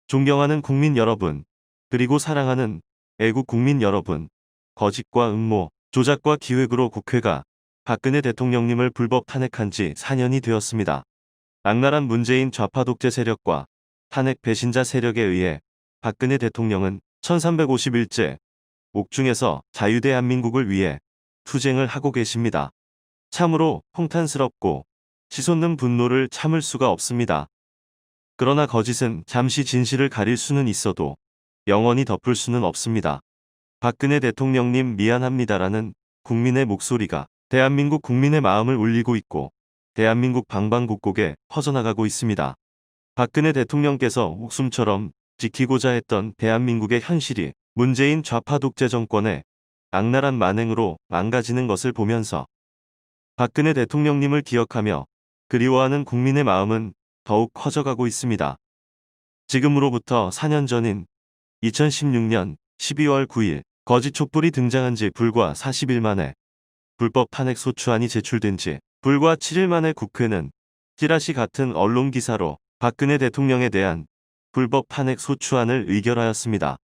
존경하는 국민 여러분, 그리고 사랑하는 애국 국민 여러분, 거짓과 음모, 조작과 기획으로 국회가 박근혜 대통령님을 불법 탄핵한 지 4년이 되었습니다. 악랄한 문재인 좌파 독재 세력과 탄핵 배신자 세력에 의해 박근혜 대통령은 1351째 옥중에서 자유대한민국을 위해 투쟁을 하고 계십니다. 참으로 통탄스럽고 치솟는 분노를 참을 수가 없습니다. 그러나 거짓은 잠시 진실을 가릴 수는 있어도 영원히 덮을 수는 없습니다. 박근혜 대통령님 미안합니다라는 국민의 목소리가 대한민국 국민의 마음을 울리고 있고 대한민국 방방곡곡에 퍼져나가고 있습니다. 박근혜 대통령께서 목숨처럼 지키고자 했던 대한민국의 현실이 문재인 좌파 독재 정권의 악랄한 만행으로 망가지는 것을 보면서 박근혜 대통령님을 기억하며 그리워하는 국민의 마음은 더욱 커져가고 있습니다. 지금으로부터 4년 전인 2016년 12월 9일 거짓 촛불이 등장한 지 불과 40일 만에 불법 탄핵 소추안이 제출된 지 불과 7일 만에 국회는 찌라시 같은 언론 기사로 박근혜 대통령에 대한 불법 탄핵 소추안을 의결하였습니다.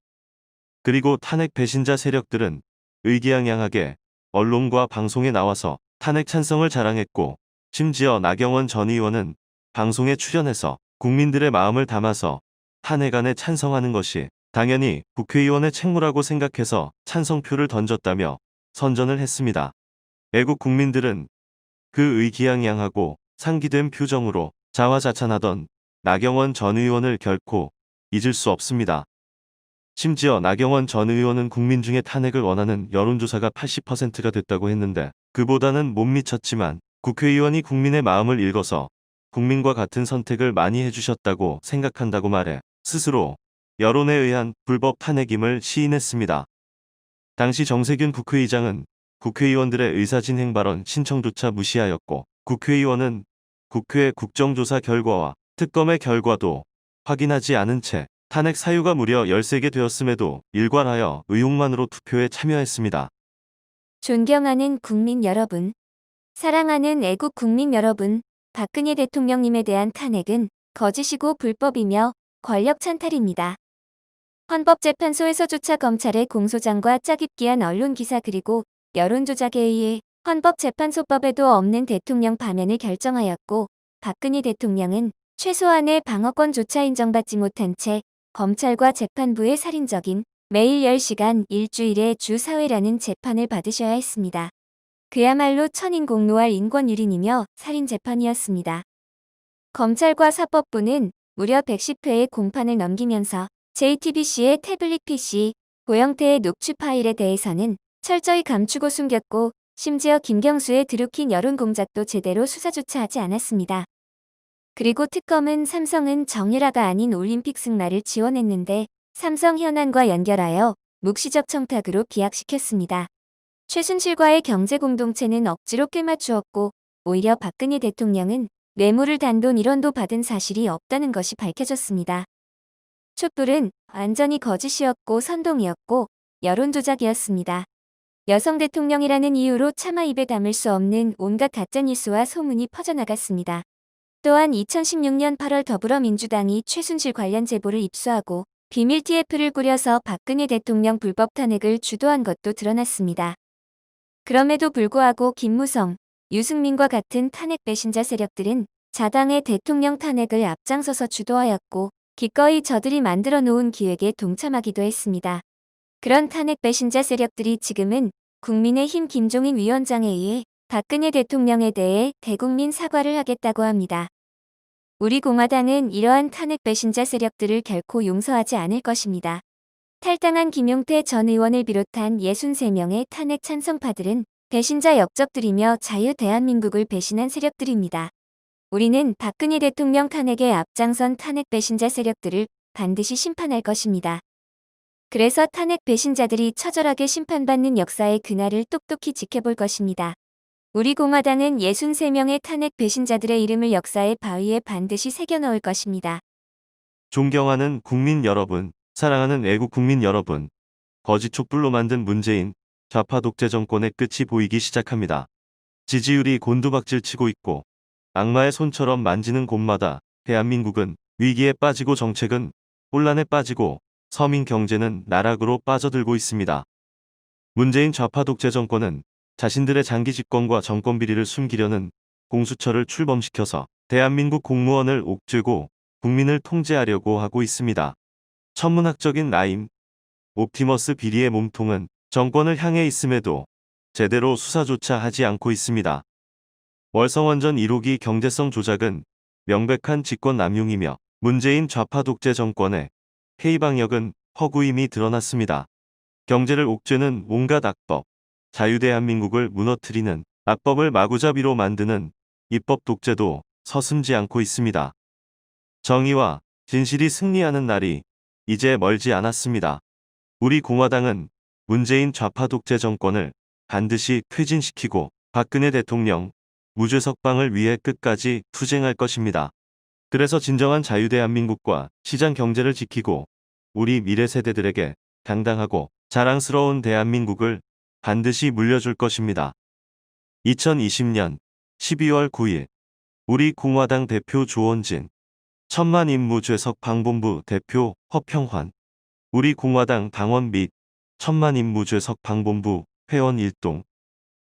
그리고 탄핵 배신자 세력들은 의기양양하게 언론과 방송에 나와서 탄핵 찬성을 자랑했고, 심지어 나경원 전 의원은 방송에 출연해서 국민들의 마음을 담아서 탄핵안에 찬성하는 것이 당연히 국회의원의 책무라고 생각해서 찬성표를 던졌다며 선전을 했습니다. 애국 국민들은 그 의기양양하고 상기된 표정으로 자화자찬하던 나경원 전 의원을 결코 잊을 수 없습니다. 심지어 나경원 전 의원은 국민 중에 탄핵을 원하는 여론조사가 80%가 됐다고 했는데 그보다는 못 미쳤지만 국회의원이 국민의 마음을 읽어서 국민과 같은 선택을 많이 해주셨다고 생각한다고 말해 스스로 여론에 의한 불법 탄핵임을 시인했습니다. 당시 정세균 국회의장은 국회의원들의 의사진행 발언 신청조차 무시하였고, 국회의원은 국회 국정조사 결과와 특검의 결과도 확인하지 않은 채 탄핵 사유가 무려 13개 되었음에도 일관하여 의혹만으로 투표에 참여했습니다. 존경하는 국민 여러분, 사랑하는 애국 국민 여러분, 박근혜 대통령님에 대한 탄핵은 거짓이고 불법이며 권력 찬탈입니다. 헌법재판소에서조차 검찰의 공소장과 짜깁기한 언론 기사 그리고 여론조작에 의해 헌법재판소법에도 없는 대통령 파면을 결정하였고, 박근혜 대통령은 최소한의 방어권조차 인정받지 못한 채 검찰과 재판부의 살인적인 매일 10시간 일주일에 주 4회라는 재판을 받으셔야 했습니다. 그야말로 천인공노할 인권유린이며 살인재판이었습니다. 검찰과 사법부는 무려 110회의 공판을 넘기면서 JTBC의 태블릿 PC, 고영태의 녹취 파일에 대해서는 철저히 감추고 숨겼고, 심지어 김경수의 드루킨 여론공작도 제대로 수사조차 하지 않았습니다. 그리고 특검은 삼성은 정유라가 아닌 올림픽 승마를 지원했는데 삼성 현안과 연결하여 묵시적 청탁으로 기각시켰습니다. 최순실과의 경제공동체는 억지로 꿰맞추었고, 오히려 박근혜 대통령은 뇌물을 단돈 1원도 받은 사실이 없다는 것이 밝혀졌습니다. 촛불은 완전히 거짓이었고 선동이었고 여론조작이었습니다. 여성 대통령이라는 이유로 차마 입에 담을 수 없는 온갖 가짜뉴스와 소문이 퍼져나갔습니다. 또한 2016년 8월 더불어민주당이 최순실 관련 제보를 입수하고 비밀 TF를 꾸려서 박근혜 대통령 불법 탄핵을 주도한 것도 드러났습니다. 그럼에도 불구하고 김무성, 유승민과 같은 탄핵 배신자 세력들은 자당의 대통령 탄핵을 앞장서서 주도하였고, 기꺼이 저들이 만들어 놓은 기획에 동참하기도 했습니다. 그런 탄핵 배신자 세력들이 지금은 국민의힘 김종인 위원장에 의해 박근혜 대통령에 대해 대국민 사과를 하겠다고 합니다. 우리 공화당은 이러한 탄핵 배신자 세력들을 결코 용서하지 않을 것입니다. 탈당한 김용태 전 의원을 비롯한 63명의 탄핵 찬성파들은 배신자 역적들이며 자유 대한민국을 배신한 세력들입니다. 우리는 박근혜 대통령 탄핵에 앞장선 탄핵 배신자 세력들을 반드시 심판할 것입니다. 그래서 탄핵 배신자들이 처절하게 심판받는 역사의 그날을 똑똑히 지켜볼 것입니다. 우리 공화당은 63명의 탄핵 배신자들의 이름을 역사의 바위에 반드시 새겨넣을 것입니다. 존경하는 국민 여러분, 사랑하는 애국 국민 여러분, 거짓 촛불로 만든 문재인 좌파 독재 정권의 끝이 보이기 시작합니다. 지지율이 곤두박질 치고 있고 악마의 손처럼 만지는 곳마다 대한민국은 위기에 빠지고 정책은 혼란에 빠지고 서민 경제는 나락으로 빠져들고 있습니다. 문재인 좌파 독재 정권은 자신들의 장기 집권과 정권 비리를 숨기려는 공수처를 출범시켜서 대한민국 공무원을 옥죄고 국민을 통제하려고 하고 있습니다. 천문학적인 라임, 옵티머스 비리의 몸통은 정권을 향해 있음에도 제대로 수사조차 하지 않고 있습니다. 월성원전 1호기 경제성 조작은 명백한 직권 남용이며 문재인 좌파 독재 정권의 회의 방역은 허구임이 드러났습니다. 경제를 옥죄는 온갖 악법, 자유대한민국을 무너뜨리는 악법을 마구잡이로 만드는 입법 독재도 서슴지 않고 있습니다. 정의와 진실이 승리하는 날이 이제 멀지 않았습니다. 우리 공화당은 문재인 좌파 독재 정권을 반드시 퇴진시키고 박근혜 대통령 무죄 석방을 위해 끝까지 투쟁할 것입니다. 그래서 진정한 자유대한민국과 시장 경제를 지키고 우리 미래 세대들에게 당당하고 자랑스러운 대한민국을 반드시 물려줄 것입니다. 2020년 12월 9일 우리 공화당 대표 조원진, 천만인무죄석 방본부 대표 허평환, 우리 공화당 당원 및 천만인무죄석 방본부 회원 일동